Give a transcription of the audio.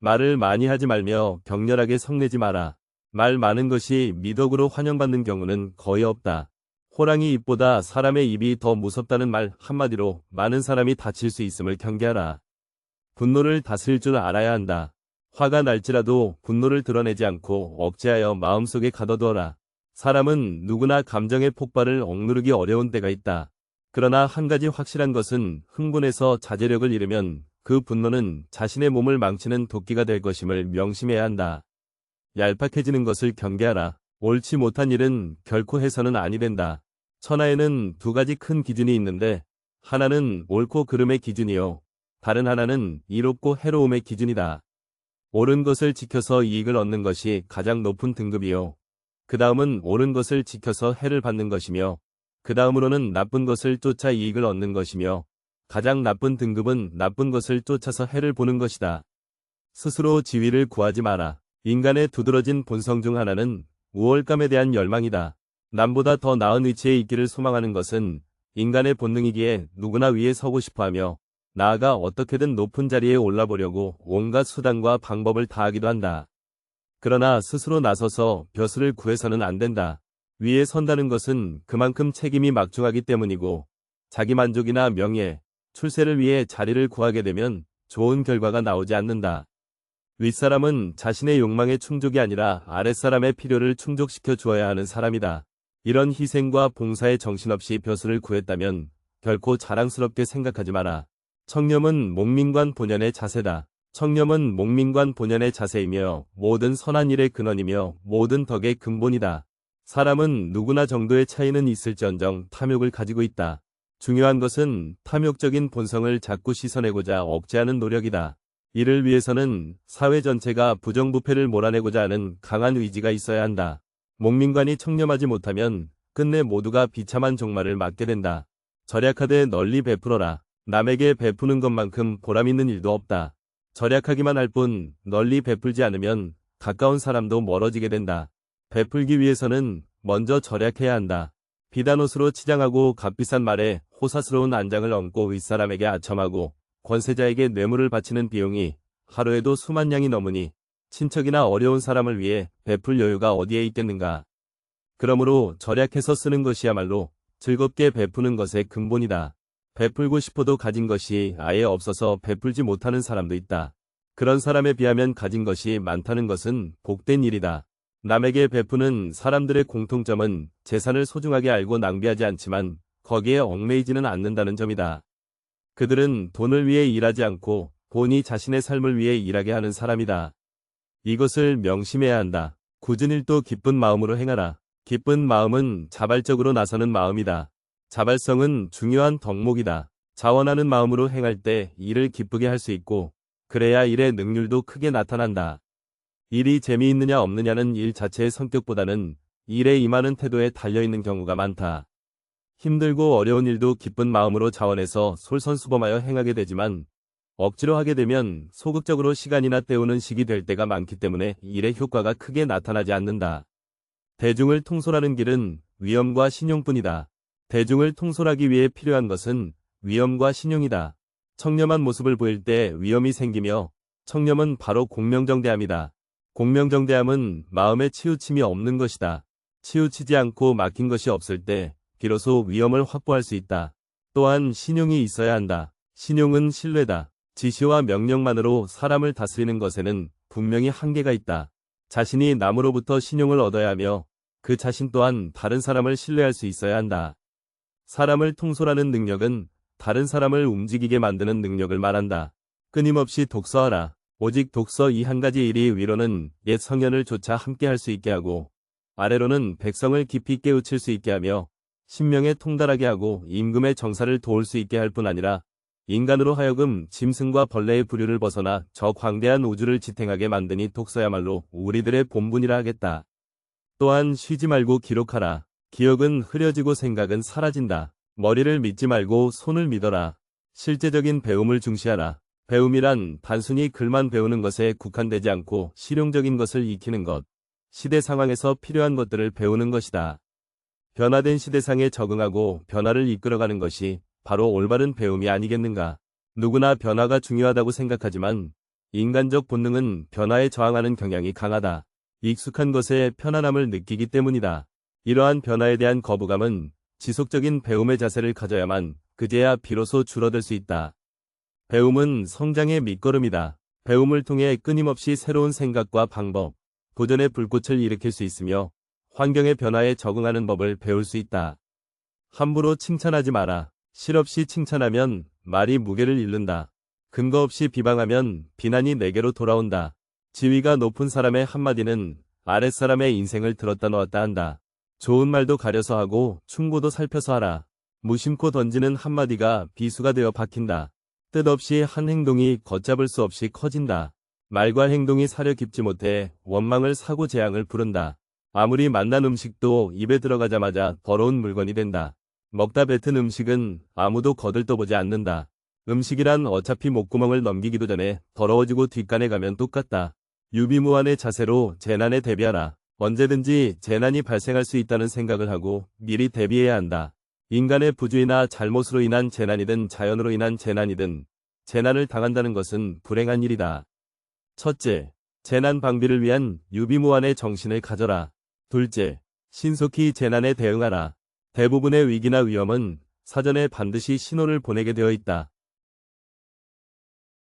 말을 많이 하지 말며 격렬하게 성내지 마라. 말 많은 것이 미덕으로 환영받는 경우는 거의 없다. 호랑이 입보다 사람의 입이 더 무섭다는 말 한마디로 많은 사람이 다칠 수 있음을 경계하라. 분노를 다스릴 줄 알아야 한다. 화가 날지라도 분노를 드러내지 않고 억제하여 마음속에 가둬두어라. 사람은 누구나 감정의 폭발을 억누르기 어려운 때가 있다. 그러나 한 가지 확실한 것은 흥분해서 자제력을 잃으면 그 분노는 자신의 몸을 망치는 도끼가 될 것임을 명심해야 한다. 얄팍해지는 것을 경계하라. 옳지 못한 일은 결코 해서는 아니 된다. 천하에는 두 가지 큰 기준이 있는데 하나는 옳고 그름의 기준이요. 다른 하나는 이롭고 해로움의 기준이다. 옳은 것을 지켜서 이익을 얻는 것이 가장 높은 등급이요. 그 다음은 옳은 것을 지켜서 해를 받는 것이며 그 다음으로는 나쁜 것을 쫓아 이익을 얻는 것이며 가장 나쁜 등급은 나쁜 것을 쫓아서 해를 보는 것이다. 스스로 지위를 구하지 마라. 인간의 두드러진 본성 중 하나는 우월감에 대한 열망이다. 남보다 더 나은 위치에 있기를 소망하는 것은 인간의 본능이기에 누구나 위에 서고 싶어하며 나아가 어떻게든 높은 자리에 올라보려고 온갖 수단과 방법을 다하기도 한다. 그러나 스스로 나서서 벼슬을 구해서는 안 된다. 위에 선다는 것은 그만큼 책임이 막중하기 때문이고 자기 만족이나 명예, 출세를 위해 자리를 구하게 되면 좋은 결과가 나오지 않는다. 윗사람은 자신의 욕망의 충족이 아니라 아랫사람의 필요를 충족시켜 주어야 하는 사람이다. 이런 희생과 봉사에 정신없이 벼슬을 구했다면 결코 자랑스럽게 생각하지 마라. 청렴은 목민관 본연의 자세다. 청렴은 목민관 본연의 자세이며 모든 선한 일의 근원이며 모든 덕의 근본이다. 사람은 누구나 정도의 차이는 있을지언정 탐욕을 가지고 있다. 중요한 것은 탐욕적인 본성을 자꾸 씻어내고자 억제하는 노력이다. 이를 위해서는 사회 전체가 부정부패를 몰아내고자 하는 강한 의지가 있어야 한다. 목민관이 청렴하지 못하면 끝내 모두가 비참한 종말을 맞게 된다. 절약하되 널리 베풀어라. 남에게 베푸는 것만큼 보람있는 일도 없다. 절약하기만 할 뿐 널리 베풀지 않으면 가까운 사람도 멀어지게 된다. 베풀기 위해서는 먼저 절약해야 한다. 비단옷으로 치장하고 값비싼 말에 호사스러운 안장을 얹고 윗사람에게 아첨하고 권세자에게 뇌물을 바치는 비용이 하루에도 수만 냥이 넘으니 친척이나 어려운 사람을 위해 베풀 여유가 어디에 있겠는가. 그러므로 절약해서 쓰는 것이야말로 즐겁게 베푸는 것의 근본이다. 베풀고 싶어도 가진 것이 아예 없어서 베풀지 못하는 사람도 있다. 그런 사람에 비하면 가진 것이 많다는 것은 복된 일이다. 남에게 베푸는 사람들의 공통점은 재산을 소중하게 알고 낭비하지 않지만 거기에 얽매이지는 않는다는 점이다. 그들은 돈을 위해 일하지 않고 돈이 자신의 삶을 위해 일하게 하는 사람이다. 이것을 명심해야 한다. 굳은 일도 기쁜 마음으로 행하라. 기쁜 마음은 자발적으로 나서는 마음이다. 자발성은 중요한 덕목이다. 자원하는 마음으로 행할 때 일을 기쁘게 할 수 있고 그래야 일의 능률도 크게 나타난다. 일이 재미있느냐 없느냐는 일 자체의 성격보다는 일에 임하는 태도에 달려있는 경우가 많다. 힘들고 어려운 일도 기쁜 마음으로 자원해서 솔선수범하여 행하게 되지만 억지로 하게 되면 소극적으로 시간이나 때우는 식이 될 때가 많기 때문에 일의 효과가 크게 나타나지 않는다. 대중을 통솔하는 길은 위엄과 신용뿐이다. 대중을 통솔하기 위해 필요한 것은 위엄과 신용이다. 청렴한 모습을 보일 때 위엄이 생기며 청렴은 바로 공명정대함이다. 공명정대함은 마음에 치우침이 없는 것이다. 치우치지 않고 막힌 것이 없을 때 비로소 위엄을 확보할 수 있다. 또한 신용이 있어야 한다. 신용은 신뢰다. 지시와 명령만으로 사람을 다스리는 것에는 분명히 한계가 있다. 자신이 남으로부터 신용을 얻어야 하며 그 자신 또한 다른 사람을 신뢰할 수 있어야 한다. 사람을 통솔하는 능력은 다른 사람을 움직이게 만드는 능력을 말한다. 끊임없이 독서하라. 오직 독서 이 한 가지 일이 위로는 옛 성현을 조차 함께 할 수 있게 하고 아래로는 백성을 깊이 깨우칠 수 있게 하며 신명에 통달하게 하고 임금의 정사를 도울 수 있게 할 뿐 아니라 인간으로 하여금 짐승과 벌레의 부류를 벗어나 저 광대한 우주를 지탱하게 만드니 독서야말로 우리들의 본분이라 하겠다. 또한 쉬지 말고 기록하라. 기억은 흐려지고 생각은 사라진다. 머리를 믿지 말고 손을 믿어라. 실제적인 배움을 중시하라. 배움이란 단순히 글만 배우는 것에 국한되지 않고 실용적인 것을 익히는 것, 시대 상황에서 필요한 것들을 배우는 것이다. 변화된 시대상에 적응하고 변화를 이끌어가는 것이 바로 올바른 배움이 아니겠는가. 누구나 변화가 중요하다고 생각하지만 인간적 본능은 변화에 저항하는 경향이 강하다. 익숙한 것에 편안함을 느끼기 때문이다. 이러한 변화에 대한 거부감은 지속적인 배움의 자세를 가져야만 그제야 비로소 줄어들 수 있다. 배움은 성장의 밑거름이다. 배움을 통해 끊임없이 새로운 생각과 방법, 도전의 불꽃을 일으킬 수 있으며 환경의 변화에 적응하는 법을 배울 수 있다. 함부로 칭찬하지 마라. 실없이 칭찬하면 말이 무게를 잃는다. 근거 없이 비방하면 비난이 내게로 돌아온다. 지위가 높은 사람의 한마디는 아랫사람의 인생을 들었다 놓았다 한다. 좋은 말도 가려서 하고 충고도 살펴서 하라. 무심코 던지는 한마디가 비수가 되어 박힌다. 뜻없이 한 행동이 걷잡을 수 없이 커진다. 말과 행동이 사려 깊지 못해 원망을 사고 재앙을 부른다. 아무리 맛난 음식도 입에 들어가자마자 더러운 물건이 된다. 먹다 뱉은 음식은 아무도 거들떠보지 않는다. 음식이란 어차피 목구멍을 넘기기도 전에 더러워지고 뒷간에 가면 똑같다. 유비무환의 자세로 재난에 대비하라. 언제든지 재난이 발생할 수 있다는 생각을 하고 미리 대비해야 한다. 인간의 부주의나 잘못으로 인한 재난이든 자연으로 인한 재난이든 재난을 당한다는 것은 불행한 일이다. 첫째, 재난 방비를 위한 유비무환의 정신을 가져라. 둘째, 신속히 재난에 대응하라. 대부분의 위기나 위험은 사전에 반드시 신호를 보내게 되어 있다.